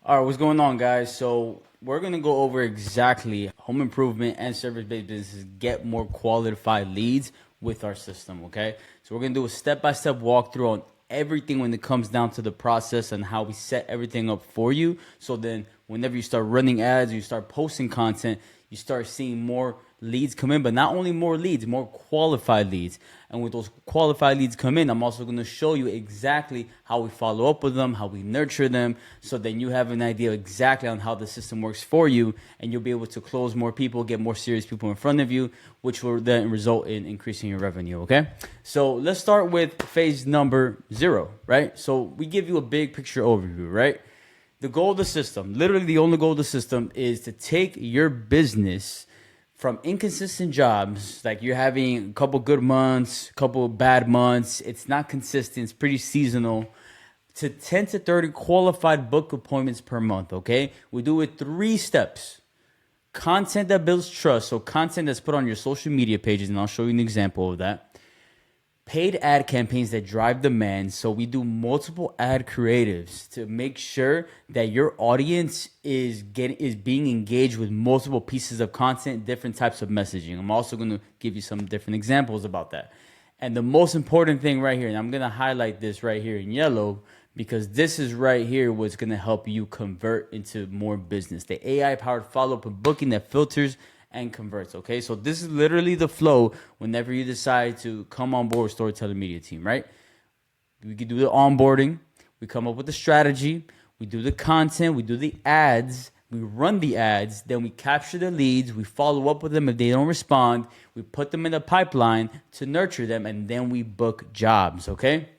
All right, what's going on, guys? So we're gonna go over exactly home improvement and service-based businesses get more qualified leads with our system. Okay, so we're gonna do a step-by-step walkthrough on everything when it comes down to the process and how we set everything up for you. So then, whenever you start running ads, or you start posting content, you start seeing more leads come in, but not only more leads, more qualified leads. And with those qualified leads come in, I'm also going to show you exactly how we follow up with them, how we nurture them, so then you have an idea exactly on how the system works for you, and you'll be able to close more people, get more serious people in front of you, which will then result in increasing your revenue. Okay, so let's start with phase number 0, right? So we give you a big picture overview, right? The goal of the system, literally the only goal of the system, is to take your business from inconsistent jobs, like you're having a couple good months, a couple bad months, it's not consistent, it's pretty seasonal, to 10 to 30 qualified book appointments per month, okay? We do it 3 steps. Content that builds trust, so content that's put on your social media pages, and I'll show you an example of that. Paid ad campaigns that drive demand. So we do multiple ad creatives to make sure that your audience is being engaged with multiple pieces of content, different types of messaging. I'm also going to give you some different examples about that. And the most important thing right here, and I'm going to highlight this right here in yellow, because this is right here what's going to help you convert into more business. The AI powered follow-up and booking that filters and converts. Okay, so this is literally the flow whenever you decide to come on board with Storytelling Media Team, right? We can do the onboarding, we come up with the strategy, we do the content, we do the ads, we run the ads, then we capture the leads, we follow up with them if they don't respond, we put them in the pipeline to nurture them, and then we book jobs. Okay,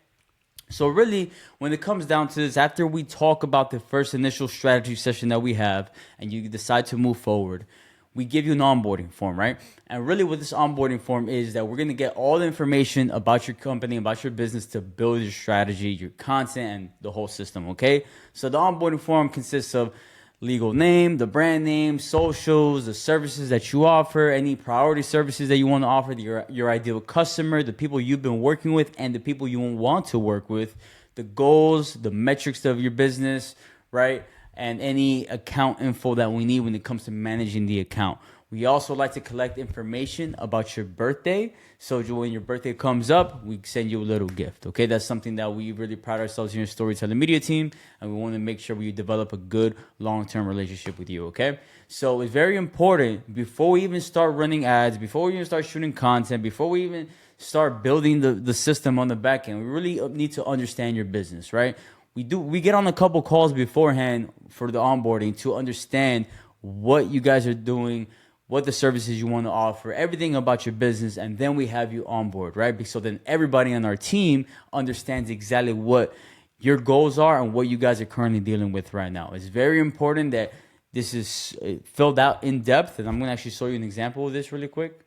so really, when it comes down to this, after we talk about the first initial strategy session that we have and you decide to move forward, we give you an onboarding form, right? And really what this onboarding form is that we're going to get all the information about your company, about your business to build your strategy, your content, and the whole system, okay? So the onboarding form consists of legal name, the brand name, socials, the services that you offer, any priority services that you want to offer, your ideal customer, the people you've been working with, and the people you want to work with, the goals, the metrics of your business, right? And any account info that we need when it comes to managing the account. We also like to collect information about your birthday. So when your birthday comes up, we send you a little gift. Okay, that's something that we really pride ourselves in your Storytelling Media Team. And we want to make sure we develop a good long-term relationship with you. Okay, so it's very important before we even start running ads, before we even start shooting content, before we even start building the system on the back end, we really need to understand your business, right? We get on a couple calls beforehand for the onboarding to understand what you guys are doing, what the services you want to offer, everything about your business, and then we have you on board, right? So then everybody on our team understands exactly what your goals are and what you guys are currently dealing with right now. It's very important that this is filled out in depth, and I'm going to actually show you an example of this really quick.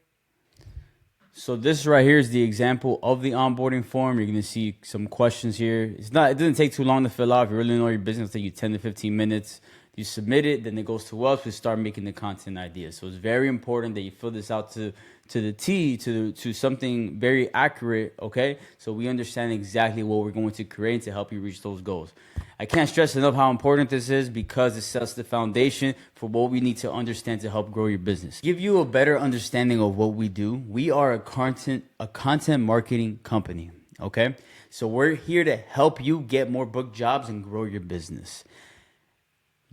So this right here is the example of the onboarding form. You're going to see some questions here. It doesn't take too long to fill out. If you really know your business, it'll take you 10 to 15 minutes. You submit it, then it goes to us. We start making the content ideas. So it's very important that you fill this out to the T, to something very accurate, okay? So we understand exactly what we're going to create to help you reach those goals. I can't stress enough how important this is because it sets the foundation for what we need to understand to help grow your business. Give you a better understanding of what we do. We are a content marketing company, okay? So we're here to help you get more book jobs and grow your business.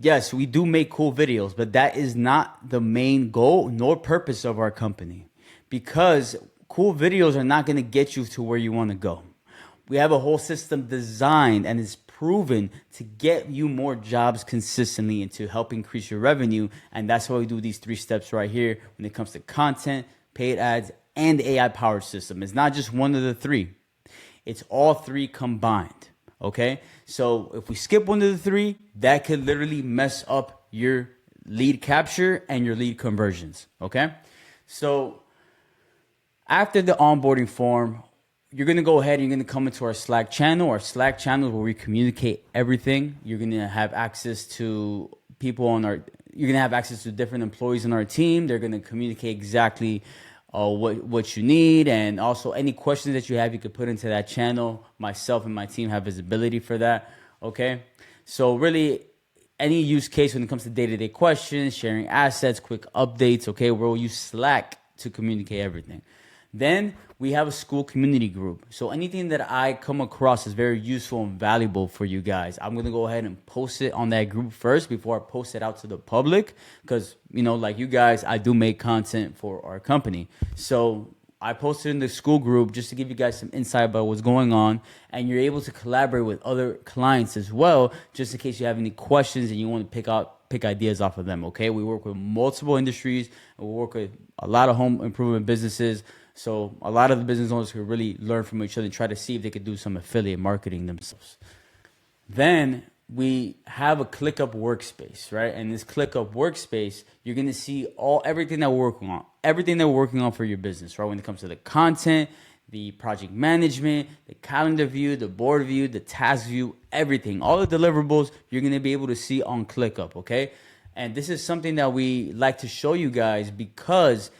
Yes, we do make cool videos, but that is not the main goal nor purpose of our company, because cool videos are not going to get you to where you want to go. We have a whole system designed and is proven to get you more jobs consistently and to help increase your revenue. And that's why we do these 3 steps right here when it comes to content, paid ads, and AI powered system. It's not just one of the 3. It's all 3 combined. Okay, so if we skip one of the 3, that could literally mess up your lead capture and your lead conversions. Okay, so after the onboarding form, you're going to go ahead and you're going to come into our Slack channel. Our Slack channel is where we communicate everything. You're going to have access to people on our, you're going to have access to different employees on our team. They're going to communicate exactly what you need, and also any questions that you have, you could put into that channel. Myself and my team have visibility for that. Okay, so really any use case when it comes to day-to-day questions, sharing assets, quick updates, okay? We'll use Slack to communicate everything. Then we have a school community group. So anything that I come across is very useful and valuable for you guys, I'm going to go ahead and post it on that group first before I post it out to the public. Because, you know, like you guys, I do make content for our company. So I posted in the school group just to give you guys some insight about what's going on. And you're able to collaborate with other clients as well, just in case you have any questions and you want to pick ideas off of them, okay? We work with multiple industries, and we work with a lot of home improvement businesses. So a lot of the business owners could really learn from each other and try to see if they could do some affiliate marketing themselves. Then we have a ClickUp workspace, right? And this ClickUp workspace, you're going to see everything that we're working on for your business, right? When it comes to the content, the project management, the calendar view, the board view, the task view, everything, all the deliverables you're going to be able to see on ClickUp, okay? And this is something that we like to show you guys because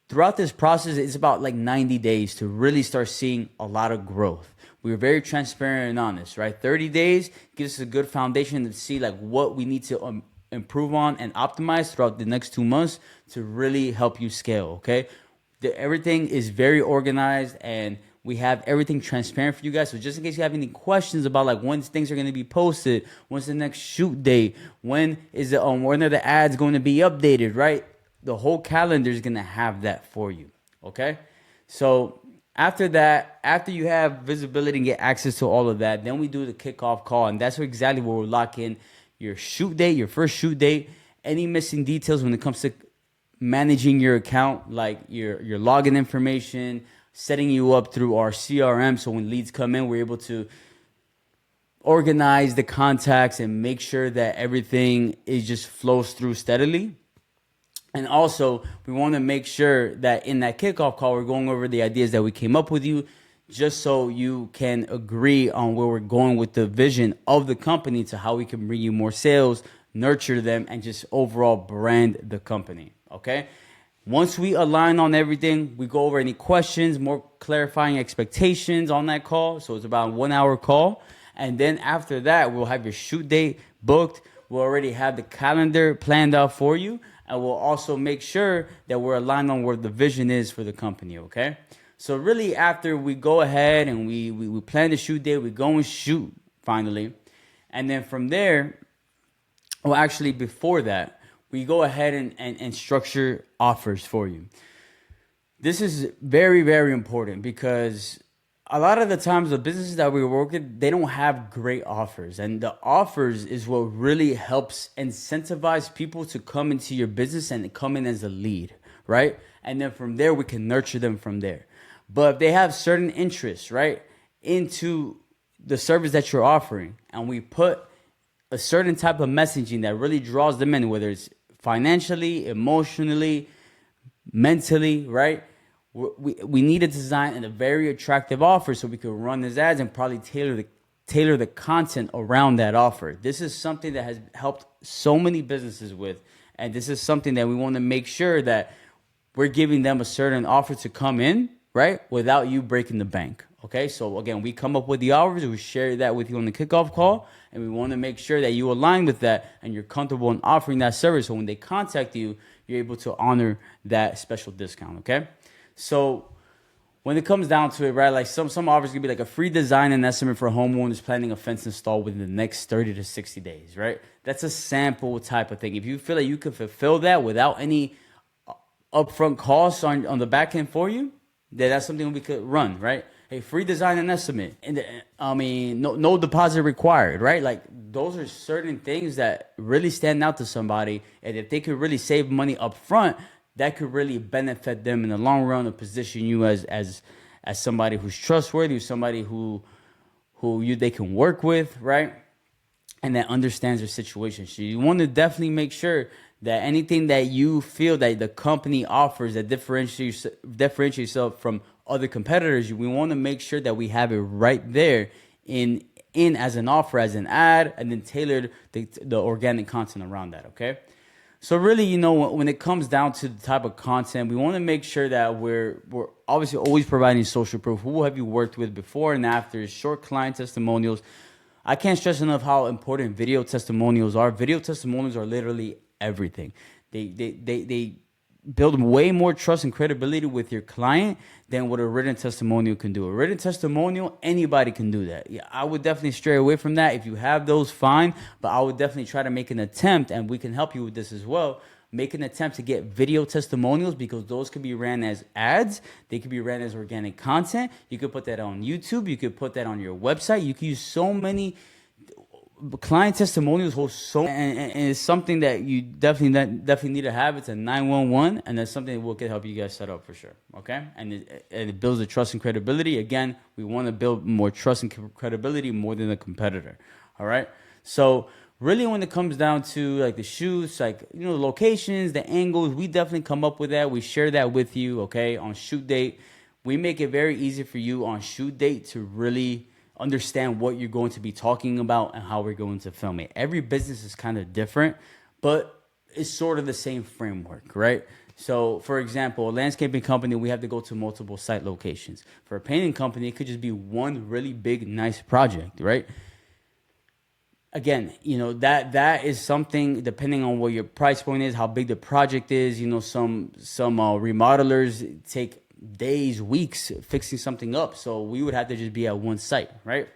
throughout this process, it's about like 90 days to really start seeing a lot of growth. We were very transparent and honest, right? 30 days gives us a good foundation to see like what we need to improve on and optimize throughout the next 2 months to really help you scale, okay? Everything is very organized and we have everything transparent for you guys. So just in case you have any questions about like when things are going to be posted, when's the next shoot date, when are the ads going to be updated, right? The whole calendar is going to have that for you, okay? So after that, after you have visibility and get access to all of that, then we do the kickoff call, and that's exactly where we'll lock in your shoot date, your first shoot date, any missing details when it comes to managing your account, like your login information, setting you up through our CRM, so when leads come in, we're able to organize the contacts and make sure that everything just flows through steadily. And also, we want to make sure that in that kickoff call, we're going over the ideas that we came up with you, just so you can agree on where we're going with the vision of the company to how we can bring you more sales, nurture them, and just overall brand the company, okay? Once we align on everything, we go over any questions, more clarifying expectations on that call. So it's about a 1 hour call. And then after that, we'll have your shoot date booked. We'll already have the calendar planned out for you. And we'll also make sure that we're aligned on where the vision is for the company, okay? So really after we go ahead and we plan the shoot date, we go and shoot finally. And then from there, well, actually before that, we go ahead and structure offers for you. This is very, very important because a lot of the times the businesses that we work with, they don't have great offers. And the offers is what really helps incentivize people to come into your business and come in as a lead, right? And then from there, we can nurture them from there. But if they have certain interests, right, into the service that you're offering, and we put a certain type of messaging that really draws them in, whether it's financially, emotionally, mentally, right? We need to design a very attractive offer so we can run these ads and probably tailor the content around that offer. This is something that has helped so many businesses with, and this is something that we want to make sure that we're giving them a certain offer to come in, right, without you breaking the bank. Okay, so again, we come up with the offers, we share that with you on the kickoff call, and we want to make sure that you align with that and you're comfortable in offering that service. So when they contact you, you're able to honor that special discount. Okay. So when it comes down to it, right, like some offers can be like a free design and estimate for homeowners planning a fence install within the next 30 to 60 days, right? That's a sample type of thing. If you feel like you can fulfill that without any upfront costs on the back end for you, then that's something we could run, right? Hey, free design and estimate. And no deposit required, right? Like those are certain things that really stand out to somebody. And if they could really save money up front, that could really benefit them in the long run and position you as somebody who's trustworthy, somebody who they can work with, right? And that understands their situation. So you want to definitely make sure that anything that you feel that the company offers that differentiates yourself from other competitors, we want to make sure that we have it right there in as an offer, as an ad, and then tailored the organic content around that, okay? So really, you know, when it comes down to the type of content, we want to make sure that we're obviously always providing social proof. Who have you worked with before and after? Short client testimonials. I can't stress enough how important video testimonials are. Video testimonials are literally everything. They build way more trust and credibility with your client than what a written testimonial can do. A written testimonial, anybody can do that. Yeah, I would definitely stray away from that. If you have those, fine, but I would definitely try to make an attempt, and we can help you with this as well. Make an attempt to get video testimonials, because those could be ran as ads. They could be ran as organic content. You could put that on YouTube. You could put that on your website. You can use so many client testimonials hold so, and it's something that you definitely need to have. It's a 911, and that's something that we can help you guys set up for sure. Okay, and it builds the trust and credibility. Again, we want to build more trust and credibility more than a competitor. All right, so really, when it comes down to like the shoots, like, you know, the locations, the angles, we definitely come up with that. We share that with you. Okay, on shoot date, we make it very easy for you on shoot date to really understand what you're going to be talking about and how we're going to film it. Every business is kind of different, but it's sort of the same framework, right? So, for example, a landscaping company, we have to go to multiple site locations. For a painting company, it could just be one really big, nice project, right? Again, you know, that is something, depending on what your price point is, how big the project is. You know, some remodelers take days, weeks fixing something up. So we would have to just be at one site, right?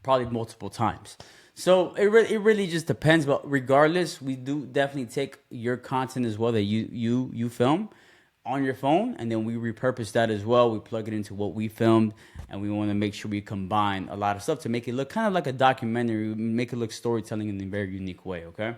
Probably multiple times. So it really just depends. But regardless, we do definitely take your content as well that you film on your phone, and then we repurpose that as well. We plug it into what we filmed, and we want to make sure we combine a lot of stuff to make it look kind of like a documentary, make it look storytelling in a very unique way. Okay,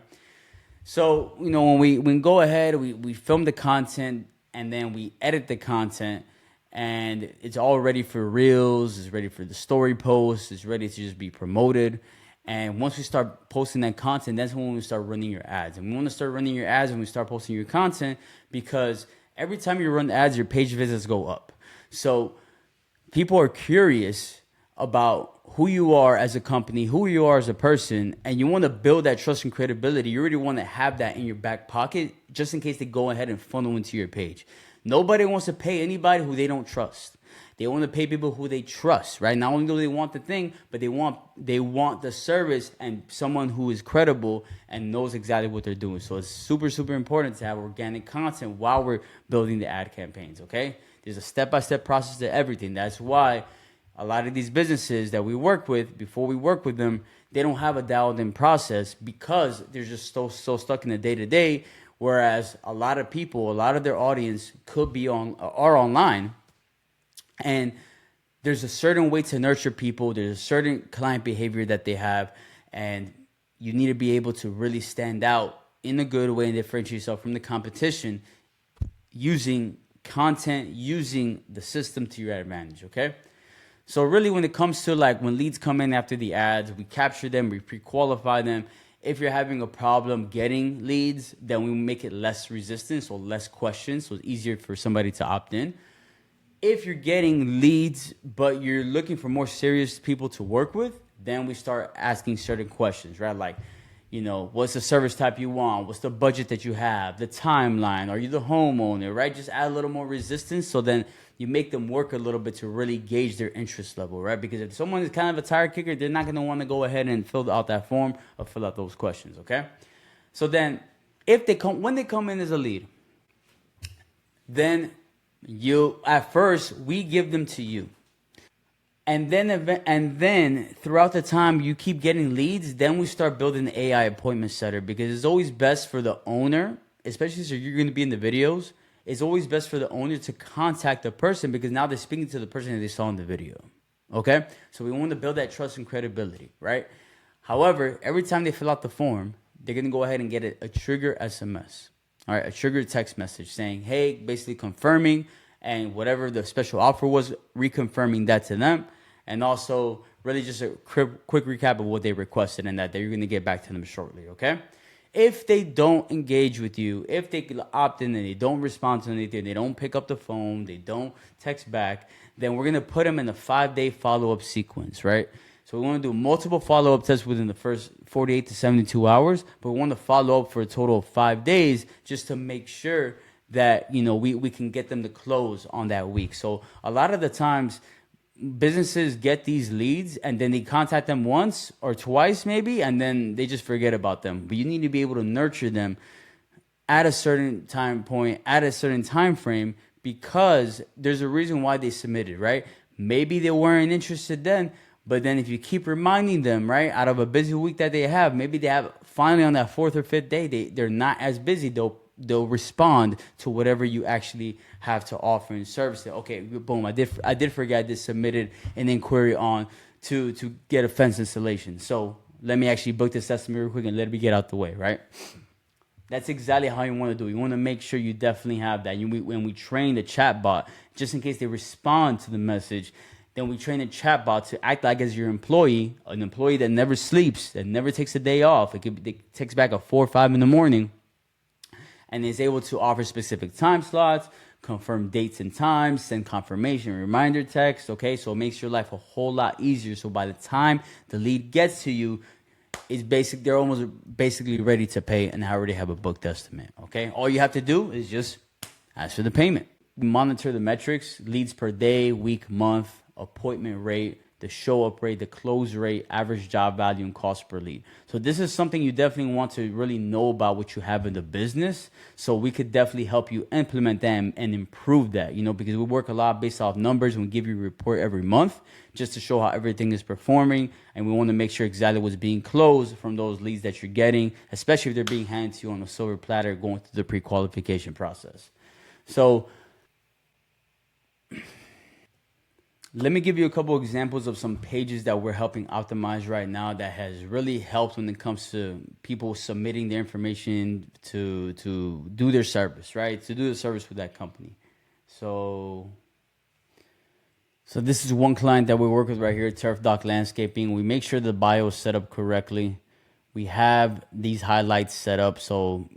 so you know, when we go ahead, we film the content, and then we edit the content, and it's all ready for reels, it's ready for the story posts, it's ready to just be promoted. And once we start posting that content, that's when we start running your ads. And we want to start running your ads when we start posting your content, because every time you run ads, your page visits go up. So people are curious about who you are as a company, who you are as a person, and you want to build that trust and credibility. You already want to have that in your back pocket just in case they go ahead and funnel into your page. Nobody wants to pay anybody who they don't trust. They want to pay people who they trust, right? Not only do they want the thing, but they want the service and someone who is credible and knows exactly what they're doing. So it's super, super important to have organic content while we're building the ad campaigns, okay? There's a step-by-step process to everything. That's why a lot of these businesses that we work with, before we work with them, they don't have a dialed-in process because they're just so stuck in the day-to-day, whereas a lot of people, a lot of their audience could be are online. And there's a certain way to nurture people. There's a certain client behavior that they have. And you need to be able to really stand out in a good way and differentiate yourself from the competition using content, using the system to your advantage, okay? So really, when it comes to like when leads come in after the ads, we capture them, we pre-qualify them. If you're having a problem getting leads, then we make it less resistant, so less questions, so it's easier for somebody to opt in. If you're getting leads, but you're looking for more serious people to work with, then we start asking certain questions, right? Like, you know, what's the service type you want? What's the budget that you have? The timeline? Are you the homeowner, right? Just add a little more resistance, so then you make them work a little bit to really gauge their interest level, right? Because if someone is kind of a tire kicker, they're not going to want to go ahead and fill out that form or fill out those questions, okay? So then when they come in as a lead, then at first we give them to you, and then throughout the time you keep getting leads, then we start building the AI appointment setter, because it's always best for the owner, especially since you're going to be in the videos, it's always best for the owner to contact the person, because now they're speaking to the person that they saw in the video. Okay, so we want to build that trust and credibility, right? However, every time they fill out the form, they're going to go ahead and get a trigger SMS. All right, a trigger text message saying, hey, basically confirming, and whatever the special offer was, reconfirming that to them. And also really just a quick recap of what they requested, and that they're going to get back to them shortly, okay? If they don't engage with you, if they opt in and they don't respond to anything, they don't pick up the phone, they don't text back, then we're going to put them in a 5-day follow-up sequence, right? So we want to do multiple follow-up tests within the first 48 to 72 hours, but we want to follow up for a total of 5 days just to make sure that, you know, we can get them to close on that week. So a lot of the times businesses get these leads and then they contact them once or twice maybe, and then they just forget about them. But you need to be able to nurture them at a certain time point, at a certain time frame, because there's a reason why they submitted, right? Maybe they weren't interested then, but then if you keep reminding them, right, out of a busy week that they have, maybe they have finally on that fourth or fifth day, they're not as busy. They'll respond to whatever you actually have to offer and service it. Okay, boom, I did forget I did submitted an inquiry on to get a fence installation. So let me actually book this estimate real quick and let me get out the way, right? That's exactly how you want to do it. You want to make sure you definitely have that. When we train the chatbot, just in case they respond to the message, then we train the chatbot to act like as your employee, an employee that never sleeps, that never takes a day off. It takes back at 4 or 5 in the morning, and is able to offer specific time slots, confirm dates and times, send confirmation, reminder text. Okay, so it makes your life a whole lot easier. So by the time the lead gets to you, they're almost basically ready to pay and already have a booked estimate. Okay, all you have to do is just ask for the payment. Monitor the metrics: leads per day, week, month, appointment rate, the show up rate, the close rate, average job value, and cost per lead. So this is something you definitely want to really know about what you have in the business. So we could definitely help you implement them and improve that, because we work a lot based off numbers, and we give you a report every month just to show how everything is performing. And we want to make sure exactly what's being closed from those leads that you're getting, especially if they're being handed to you on a silver platter going through the pre-qualification process. So let me give you a couple examples of some pages that we're helping optimize right now that has really helped when it comes to people submitting their information to do their service, right? To do the service with that company. So this is one client that we work with right here, Turf Dock Landscaping. We make sure the bio is set up correctly. We have these highlights set up so,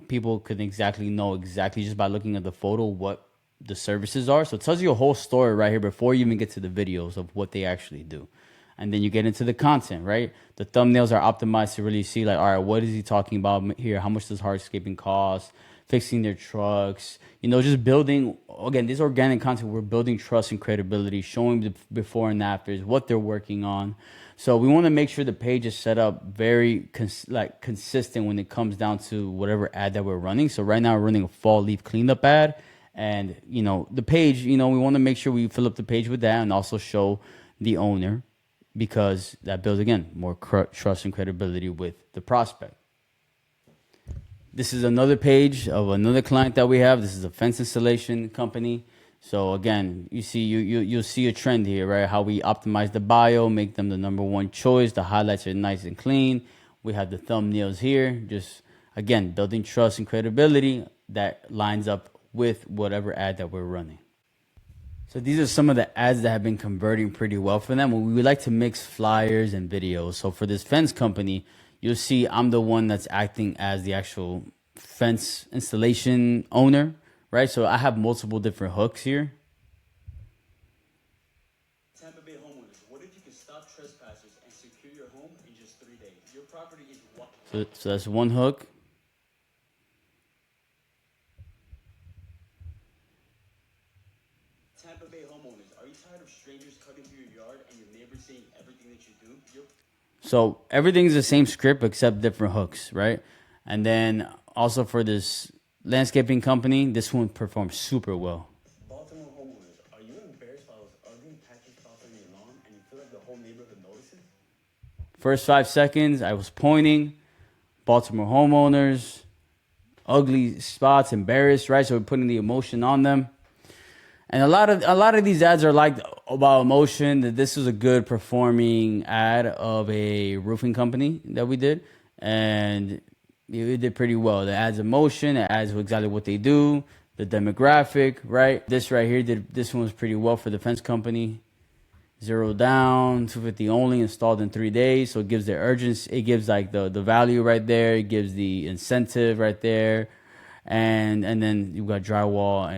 people could know exactly just by looking at the photo what the services are. So it tells you a whole story right here before you even get to the videos of what they actually do. And then you get into the content, right? The thumbnails are optimized to really see all right, what is he talking about here? How much does hardscaping cost? Fixing their trucks, just building, again, this organic content, we're building trust and credibility, showing the before and afters, what they're working on. So we want to make sure the page is set up very consistent when it comes down to whatever ad that we're running. So right now we're running a fall leaf cleanup ad. And, the page, we want to make sure we fill up the page with that and also show the owner, because that builds, again, more trust and credibility with the prospect. This is another page of another client that we have. This is a fence installation company. So again, you see, you'll see a trend here, right? How we optimize the bio, make them the number one choice. The highlights are nice and clean. We have the thumbnails here. Just, again, building trust and credibility that lines up with whatever ad that we're running. So these are some of the ads that have been converting pretty well for them. We would like to mix flyers and videos. So for this fence company, you'll see I'm the one that's acting as the actual fence installation owner, right? So I have multiple different hooks here. Tampa Bay homeowners, what if you could stop trespassers and secure your home in just 3 days? Your property is one. So that's one hook. Tampa Bay homeowners, are you tired of strangers cutting through your yard and your neighbors seeing everything that you do? So everything's the same script except different hooks, right? And then also for this landscaping company, this one performs super well. Baltimore homeowners, are you embarrassed by those ugly patchy spots on your lawn and you feel like the whole neighborhood notices? First 5 seconds, I was pointing. Baltimore homeowners, ugly spots, embarrassed, right? So we're putting the emotion on them. And a lot of these ads are about emotion. That this was a good performing ad of a roofing company that we did, and it did pretty well. It adds emotion. It adds exactly what they do, the demographic, right? This right here this one was pretty well for the fence company. 0 down, 250 only, installed in 3 days. So it gives the urgency. It gives the value right there. It gives the incentive right there. And then you've got drywall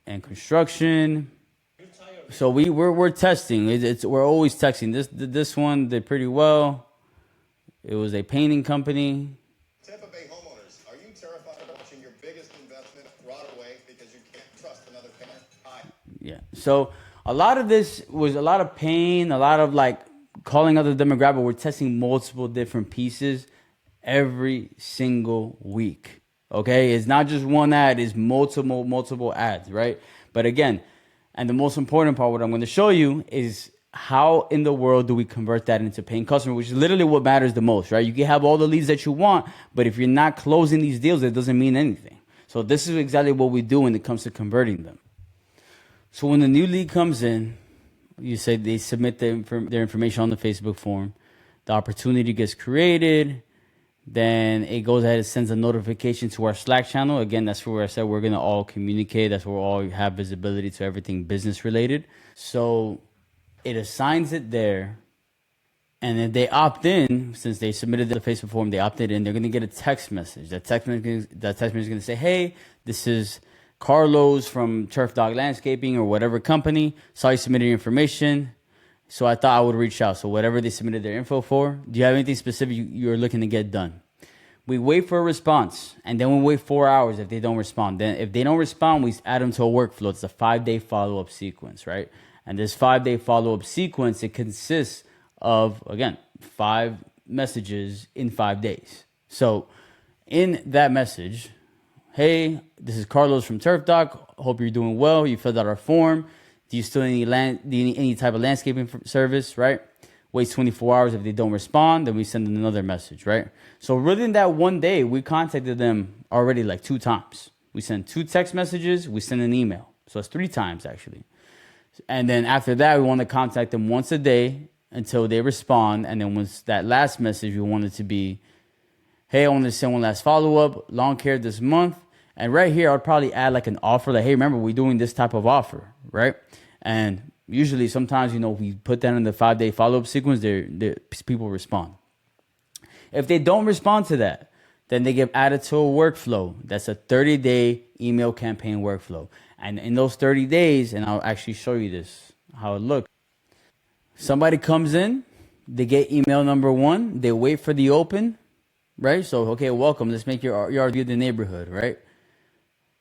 and construction. So we're testing. We're always testing. This one did pretty well. It was a painting company. Tampa Bay homeowners, are you terrified of watching your biggest investment rot away because you can't trust another painter? Hi. Yeah. So a lot of this was a lot of pain, a lot of like calling out the demographic. We're testing multiple different pieces every single week. Okay, it's not just one ad, it's multiple ads, right? But again, and the most important part, what I'm going to show you is how in the world do we convert that into paying customer, which is literally what matters the most, right? You can have all the leads that you want, but if you're not closing these deals, it doesn't mean anything. So this is exactly what we do when it comes to converting them. So when the new lead comes in, you say they submit their information on the Facebook form, the opportunity gets created, then it goes ahead and sends a notification to our Slack channel. Again, that's where I said we're going to all communicate. That's where we all have visibility to everything business related. So it assigns it there. And if they opt in, since they submitted the Facebook form, they opted in, they're going to get a text message. That text message is going to say, hey, this is Carlos from Turf Dog Landscaping or whatever company. Saw you submitted your information. So I thought I would reach out. So whatever they submitted their info for, do you have anything specific you're looking to get done? We wait for a response, and then we wait 4 hours if they don't respond. Then if they don't respond, we add them to a workflow. It's a 5-day follow-up sequence, right? And this 5-day follow-up sequence, it consists of, again, 5 messages in 5 days. So in that message, hey, this is Carlos from Turf Doc. Hope you're doing well. You filled out our form. Do you still need any type of landscaping service, right? Waits 24 hours. If they don't respond, then we send them another message, right? So within that one day, we contacted them already like 2 times. We sent 2 text messages. We sent an email. So it's 3 times actually. And then after that, we want to contact them once a day until they respond. And then once that last message, we want it to be, hey, I want to send one last follow-up, lawn care this month. And right here, I'd probably add like an offer, like, hey, remember, we're doing this type of offer, right? And usually, sometimes, we put that in the 5-day follow-up sequence, people respond. If they don't respond to that, then they get added to a workflow. That's a 30-day email campaign workflow. And in those 30 days, and I'll actually show you this, how it looks. Somebody comes in, they get email number 1, they wait for the open, right? So, okay, welcome. Let's make your yard view the neighborhood, right?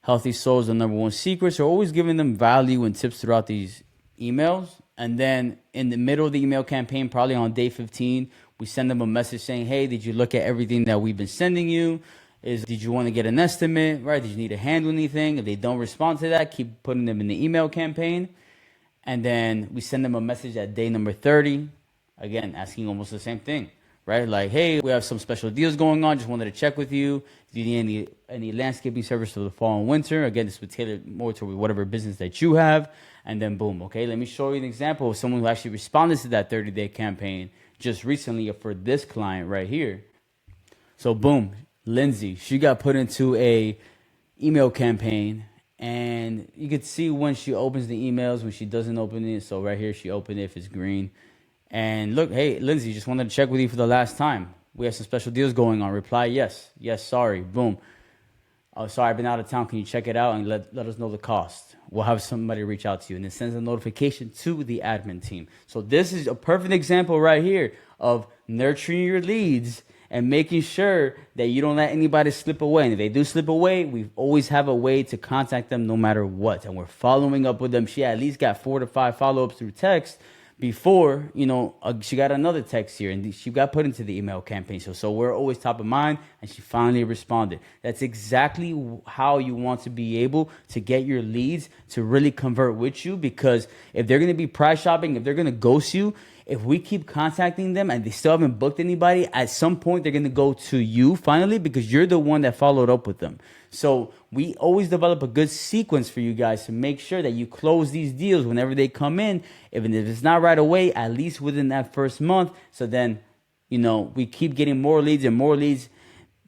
Healthy Soul is the number 1 secret. So always giving them value and tips throughout these emails. And then in the middle of the email campaign, probably on day 15, we send them a message saying, hey, did you look at everything that we've been sending you? Did you want to get an estimate, right? Did you need to handle anything? If they don't respond to that, keep putting them in the email campaign. And then we send them a message at day number 30, again, asking almost the same thing. Right? Like, hey, we have some special deals going on. Just wanted to check with you. Do you need any landscaping service for the fall and winter? Again, this would tailor more to whatever business that you have. And then boom. Okay, let me show you an example of someone who actually responded to that 30-day campaign just recently for this client right here. So boom, Lindsay, she got put into a email campaign. And you could see when she opens the emails, when she doesn't open it. So right here, she opened it if it's green. And look, hey, Lindsay, just wanted to check with you for the last time. We have some special deals going on. Reply, yes. Yes, sorry. Boom. Oh, sorry, I've been out of town. Can you check it out and let us know the cost? We'll have somebody reach out to you. And it sends a notification to the admin team. So this is a perfect example right here of nurturing your leads and making sure that you don't let anybody slip away. And if they do slip away, we always have a way to contact them no matter what. And we're following up with them. She at least got 4 to 5 follow-ups through text before, she got another text here and she got put into the email campaign. So we're always top of mind, and she finally responded. That's exactly how you want to be able to get your leads to really convert with you, because if they're going to be price shopping, if they're going to ghost you, if we keep contacting them and they still haven't booked anybody, at some point they're going to go to you finally, because you're the one that followed up with them. So we always develop a good sequence for you guys to make sure that you close these deals whenever they come in. Even if it's not right away, at least within that first month. So then, we keep getting more leads and more leads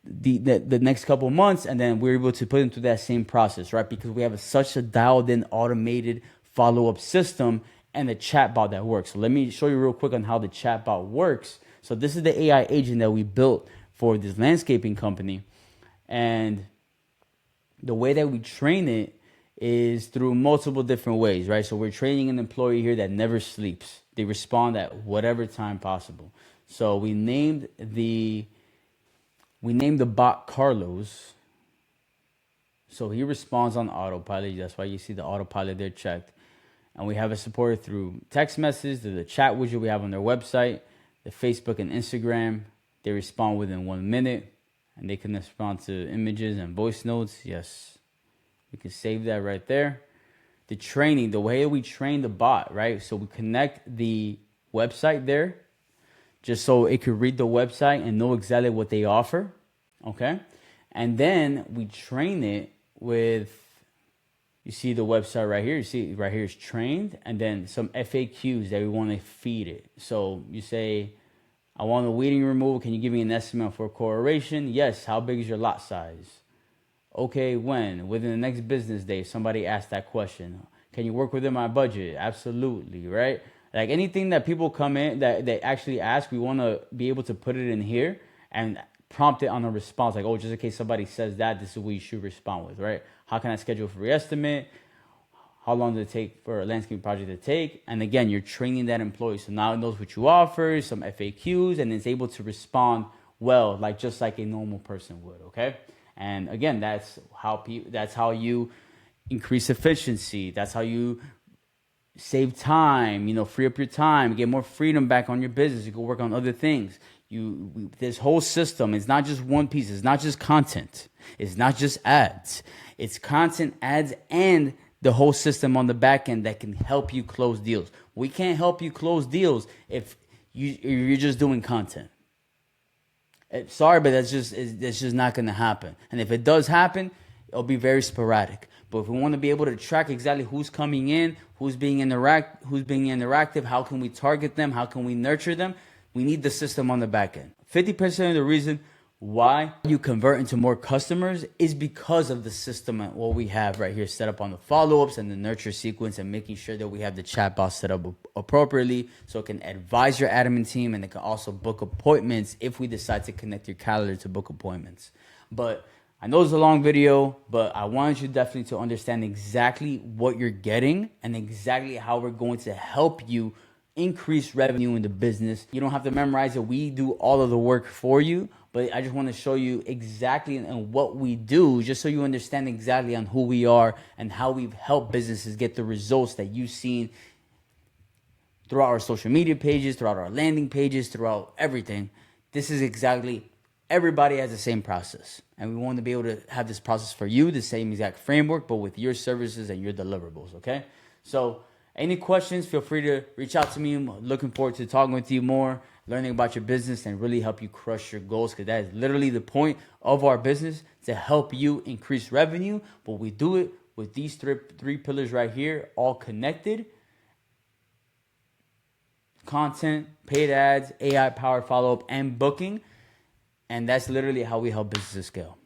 the next couple of months. And then we're able to put them through that same process, right? Because we have such a dialed in automated follow-up system and a chatbot that works. So let me show you real quick on how the chatbot works. So this is the AI agent that we built for this landscaping company. And the way that we train it is through multiple different ways, right? So we're training an employee here that never sleeps. They respond at whatever time possible. So we named the bot Carlos. So he responds on autopilot. That's why you see the autopilot there checked. And we have it supported through text message, through the chat widget we have on their website, the Facebook and Instagram. They respond within 1 minute, and they can respond to images and voice notes. Yes, we can save that right there. The training, the way we train the bot, right? So we connect the website there just so it could read the website and know exactly what they offer, okay? And then we train it with, you see the website right here. You see right here is trained, and then some FAQs that we want to feed it. So you say, I want a weeding removal. Can you give me an estimate for coloration? Yes. How big is your lot size? Okay, when? Within the next business day. Somebody asked that question. Can you work within my budget? Absolutely, right? Like anything that people come in that they actually ask, we want to be able to put it in here and prompt it on a response. Like, oh, just in case somebody says that, this is what you should respond with, right? How can I schedule a free estimate? How long does it take for a landscape project to take? And again, you're training that employee. So now it knows what you offer, some FAQs, and is able to respond well, like just like a normal person would, okay? And again, that's how you increase efficiency. That's how you save time, free up your time, get more freedom back on your business. You can work on other things. This whole system is not just one piece. It's not just content. It's not just ads. It's content, ads, and the whole system on the back end that can help you close deals. We can't help you close deals if you're just doing content. Sorry, but that's just not going to happen. And if it does happen, it'll be very sporadic. But if we want to be able to track exactly who's coming in, who's being interactive, how can we target them, how can we nurture them, we need the system on the back end. 50% of the reason why you convert into more customers is because of the system and what we have right here set up on the follow-ups and the nurture sequence, and making sure that we have the chatbot set up appropriately so it can advise your admin team, and it can also book appointments if we decide to connect your calendar to book appointments. But I know it's a long video, but I wanted you definitely to understand exactly what you're getting and exactly how we're going to help you increase revenue in the business. You don't have to memorize it. We do all of the work for you, but I just want to show you exactly and what we do, just so you understand exactly on who we are and how we've helped businesses get the results that you've seen throughout our social media pages, throughout our landing pages, throughout everything. This is exactly, everybody has the same process. And we want to be able to have this process for you, the same exact framework, but with your services and your deliverables, okay? So any questions, feel free to reach out to me. I'm looking forward to talking with you more, learning about your business, and really help you crush your goals, because that is literally the point of our business, to help you increase revenue. But we do it with these three pillars right here, all connected. Content, paid ads, AI-powered follow-up, and booking. And that's literally how we help businesses scale.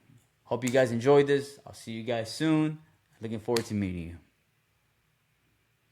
Hope you guys enjoyed this. I'll see you guys soon. Looking forward to meeting you.